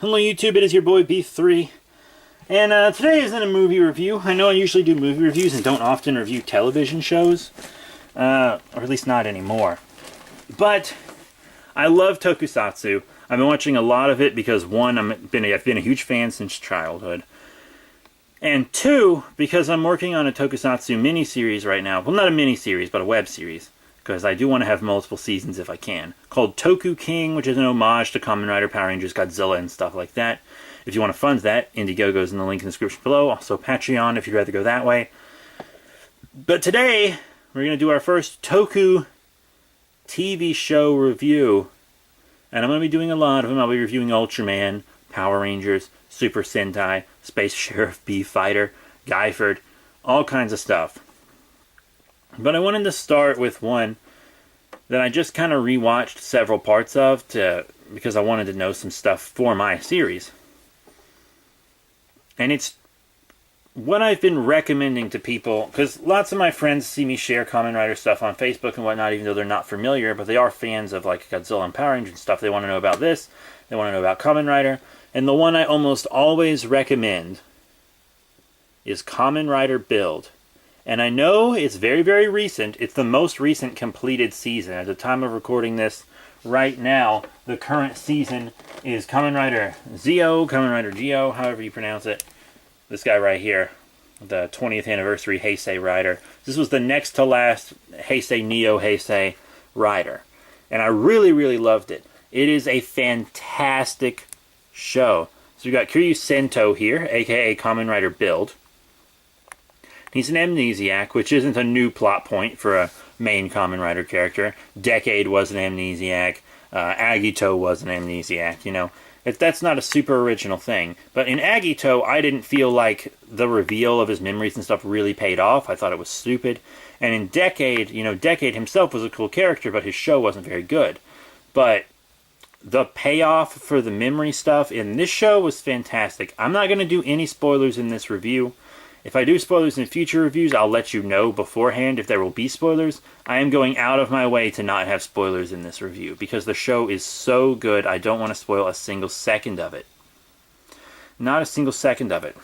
Hello YouTube, it is your boy B3, and today isn't a movie review. I know I usually do movie reviews and don't often review television shows, or at least not anymore. But I love tokusatsu. I've been watching a lot of it because one, I've been a huge fan since childhood, and two, because I'm working on a tokusatsu miniseries right now. Well, not a miniseries, but a web series, because I do want to have multiple seasons if I can, called Toku King, which is an homage to Kamen Rider, Power Rangers, Godzilla, and stuff like that. If you want to fund that, Indiegogo's in the link in the description below. Also Patreon if you'd rather go that way. But today, we're going to do our first Toku TV show review. And I'm going to be doing a lot of them. I'll be reviewing Ultraman, Power Rangers, Super Sentai, Space Sheriff, B-Fighter, Guyford, all kinds of stuff. But I wanted to start with one that I just kind of rewatched several parts of because I wanted to know some stuff for my series. And it's what I've been recommending to people, because lots of my friends see me share Kamen Rider stuff on Facebook and whatnot, even though they're not familiar, but they are fans of like Godzilla and Power Rangers and stuff. They want to know about this, they want to know about Kamen Rider, and the one I almost always recommend is Kamen Rider Build. And I know it's very, very recent. It's the most recent completed season. At the time of recording this right now, the current season is Kamen Rider Zeo, Kamen Rider Geo, however you pronounce it. This guy right here, the 20th anniversary Heisei Rider. This was the next to last Heisei Neo Heisei Rider. And I really, really loved it. It is a fantastic show. So we got Kiryu Sento here, aka Kamen Rider Build. He's an amnesiac, which isn't a new plot point for a main Kamen Rider character. Decade was an amnesiac. Agito was an amnesiac, you know. That's not a super original thing. But in Agito, I didn't feel like the reveal of his memories and stuff really paid off. I thought it was stupid. And in Decade, you know, Decade himself was a cool character, but his show wasn't very good. But the payoff for the memory stuff in this show was fantastic. I'm not going to do any spoilers in this review. If I do spoilers in future reviews, I'll let you know beforehand if there will be spoilers. I am going out of my way to not have spoilers in this review, because the show is so good, I don't want to spoil a single second of it. Not a single second of it.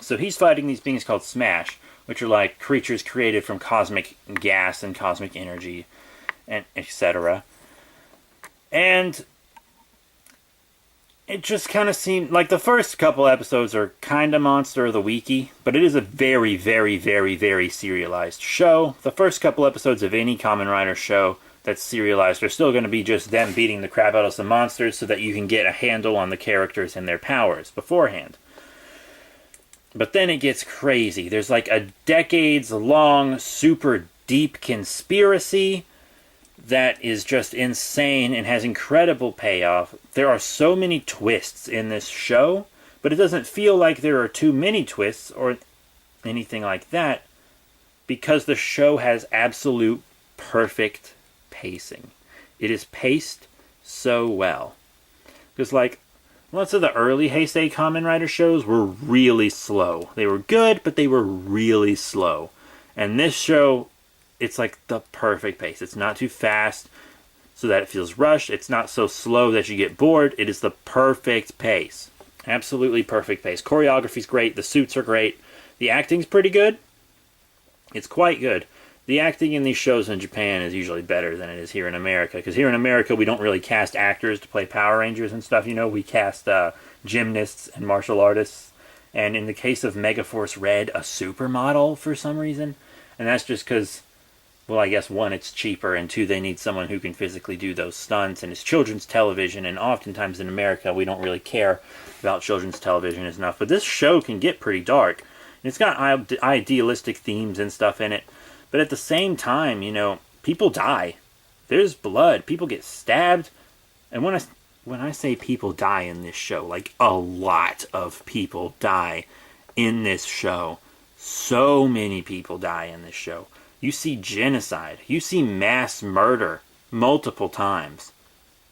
So he's fighting these beings called Smash, which are like creatures created from cosmic gas and cosmic energy, and etc. And it just kind of seemed like the first couple episodes are kind of Monster of the Weeky, but it is a very, very, very, very serialized show. The first couple episodes of any Kamen Rider show that's serialized are still going to be just them beating the crap out of some monsters so that you can get a handle on the characters and their powers beforehand. But then it gets crazy. There's like a decades-long, super deep conspiracy that is just insane and has incredible payoff. There are so many twists in this show, but it doesn't feel like there are too many twists or anything like that, because the show has absolute perfect pacing. It is paced so well. Because like lots of the early Heisei Kamen Rider shows were really slow. They were good, but they were really slow. And this show, it's like the perfect pace. It's not too fast so that it feels rushed. It's not so slow that you get bored. It is the perfect pace. Absolutely perfect pace. Choreography's great. The suits are great. The acting's pretty good. It's quite good. The acting in these shows in Japan is usually better than it is here in America, because here in America we don't really cast actors to play Power Rangers and stuff. You know, we cast gymnasts and martial artists. And in the case of Megaforce Red, a supermodel for some reason. And that's just because, well, I guess one, it's cheaper, and two, they need someone who can physically do those stunts, and it's children's television, and oftentimes in America we don't really care about children's television enough. But this show can get pretty dark, and it's got idealistic themes and stuff in it, but at the same time, you know, people die. There's blood. People get stabbed, and when I say people die in this show, like a lot of people die in this show. So many people die in this show. You see genocide. You see mass murder multiple times.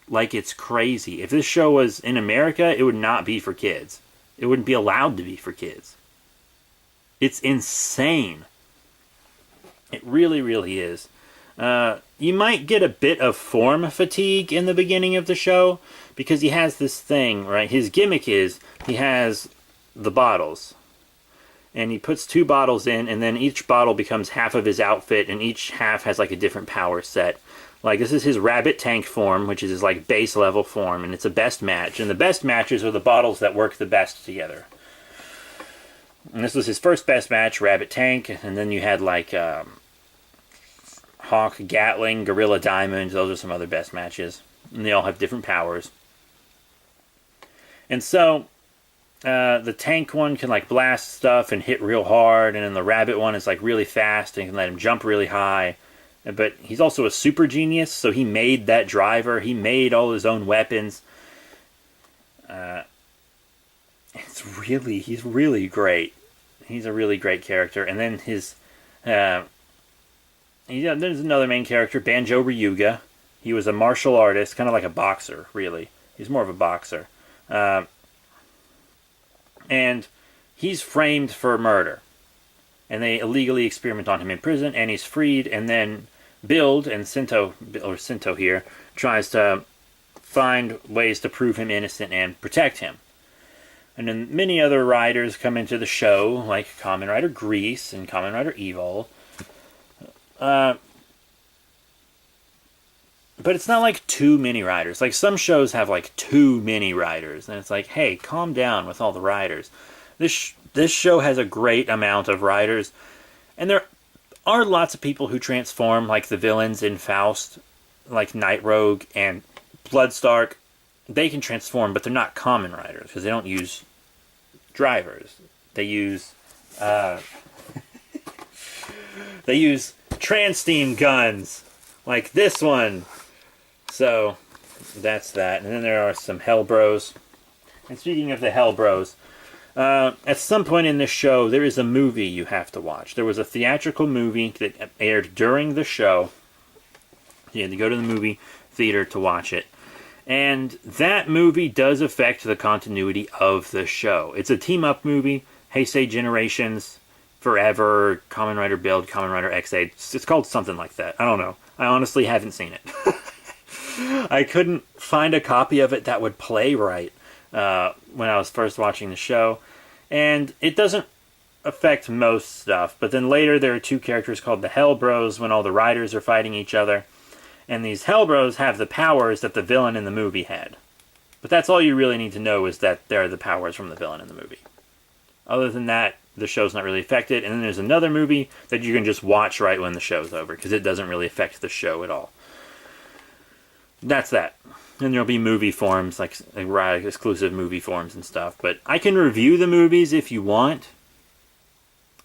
Like it's crazy. If this show was in America, it would not be for kids. It wouldn't be allowed to be for kids. It's insane. It really, really is. You might get a bit of form fatigue in the beginning of the show, because he has this thing, right? His gimmick is he has the bottles. And he puts 2 bottles in, and then each bottle becomes half of his outfit, and each half has like a different power set. Like, this is his rabbit tank form, which is his like base level form, and it's a best match. And the best matches are the bottles that work the best together. And this was his first best match, rabbit tank, and then you had like Hawk, Gatling, Gorilla Diamond. Those are some other best matches, and they all have different powers. And so the tank one can like blast stuff and hit real hard, and then the rabbit one is like really fast and can let him jump really high. But he's also a super genius, so he made that driver. He made all his own weapons. He's really great. He's a really great character. And then there's another main character, Banjo Ryuga. He was a martial artist, kind of like a boxer, really. He's more of a boxer. And he's framed for murder. And they illegally experiment on him in prison, and he's freed, and then Build, and Sinto here, tries to find ways to prove him innocent and protect him. And then many other riders come into the show, like Kamen Rider Grease and Kamen Rider Evil. But it's not like too many riders. Like, some shows have like too many riders, and it's like, hey, calm down with all the riders. This show has a great amount of riders, and there are lots of people who transform, like the villains in Faust, like Night Rogue and Bloodstark. They can transform, but they're not Kamen Riders, because they don't use drivers. They use Trans-Steam guns, like this one. So, that's that. And then there are some Hell Bros. And speaking of the Hell Bros, at some point in this show, there is a movie you have to watch. There was a theatrical movie that aired during the show. You had to go to the movie theater to watch it. And that movie does affect the continuity of the show. It's a team-up movie. Heisei Generations, Forever, Kamen Rider Build, Kamen Rider XA. It's called something like that. I don't know. I honestly haven't seen it. I couldn't find a copy of it that would play right when I was first watching the show. And it doesn't affect most stuff. But then later there are 2 characters called the Hell Bros when all the riders are fighting each other. And these Hell Bros have the powers that the villain in the movie had. But that's all you really need to know, is that they're the powers from the villain in the movie. Other than that, the show's not really affected. And then there's another movie that you can just watch right when the show's over, because it doesn't really affect the show at all. That's that. And there'll be movie forms, like exclusive movie forms and stuff. But I can review the movies if you want.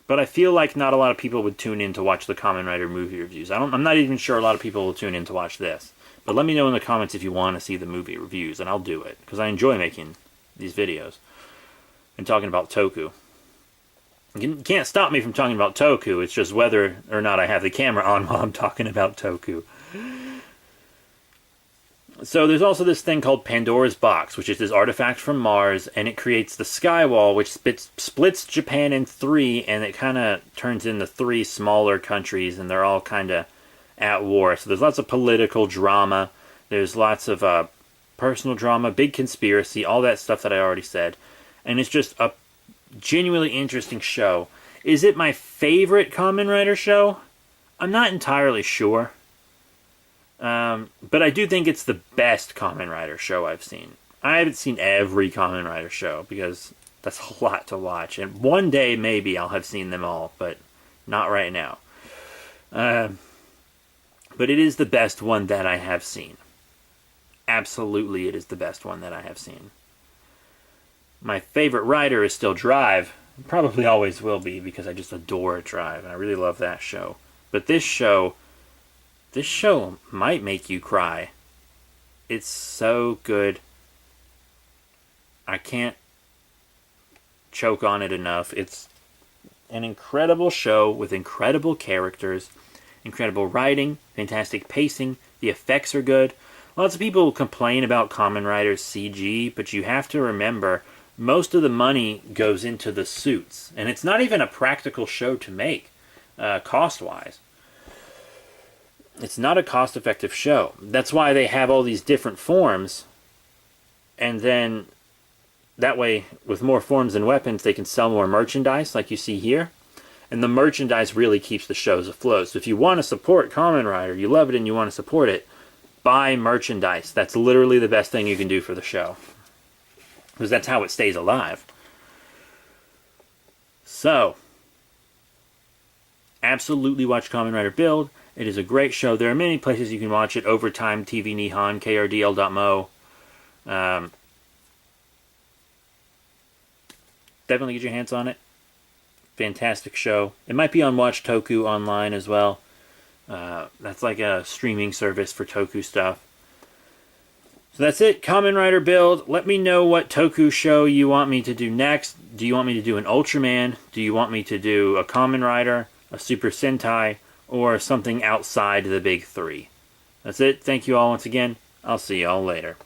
But I feel like not a lot of people would tune in to watch the Kamen Rider movie reviews. I'm not even sure a lot of people will tune in to watch this. But let me know in the comments if you want to see the movie reviews, and I'll do it. Because I enjoy making these videos. And talking about Toku. You can't stop me from talking about Toku. It's just whether or not I have the camera on while I'm talking about Toku. So there's also this thing called Pandora's Box, which is this artifact from Mars, and it creates the Sky Wall, which splits Japan in 3, and it kind of turns into 3 smaller countries, and they're all kind of at war. So there's lots of political drama, there's lots of personal drama, big conspiracy, all that stuff that I already said. And it's just a genuinely interesting show. Is it my favorite Kamen Rider show? I'm not entirely sure. But I do think it's the best Kamen Rider show I've seen. I haven't seen every Kamen Rider show, because that's a lot to watch. And one day, maybe, I'll have seen them all, but not right now. But it is the best one that I have seen. Absolutely, it is the best one that I have seen. My favorite rider is still Drive. Probably always will be, because I just adore Drive, and I really love that show. But this show might make you cry. It's so good. I can't choke on it enough. It's an incredible show with incredible characters, incredible writing, fantastic pacing. The effects are good. Lots of people complain about Kamen Rider's CG, but you have to remember, most of the money goes into the suits. And it's not even a practical show to make, cost-wise. It's not a cost-effective show. That's why they have all these different forms, and then that way, with more forms and weapons, they can sell more merchandise, like you see here. And the merchandise really keeps the shows afloat. So if you want to support Kamen Rider, you love it and you want to support it, buy merchandise. That's literally the best thing you can do for the show, because that's how it stays alive. So, absolutely watch Kamen Rider Build. It is a great show. There are many places you can watch it. Overtime, TV Nihon, KRDL.mo. Definitely get your hands on it. Fantastic show. It might be on Watch Toku online as well. That's like a streaming service for Toku stuff. So that's it. Kamen Rider Build. Let me know what Toku show you want me to do next. Do you want me to do an Ultraman? Do you want me to do a Kamen Rider, a Super Sentai, or something outside the big three? That's it. Thank you all once again. I'll see you all later.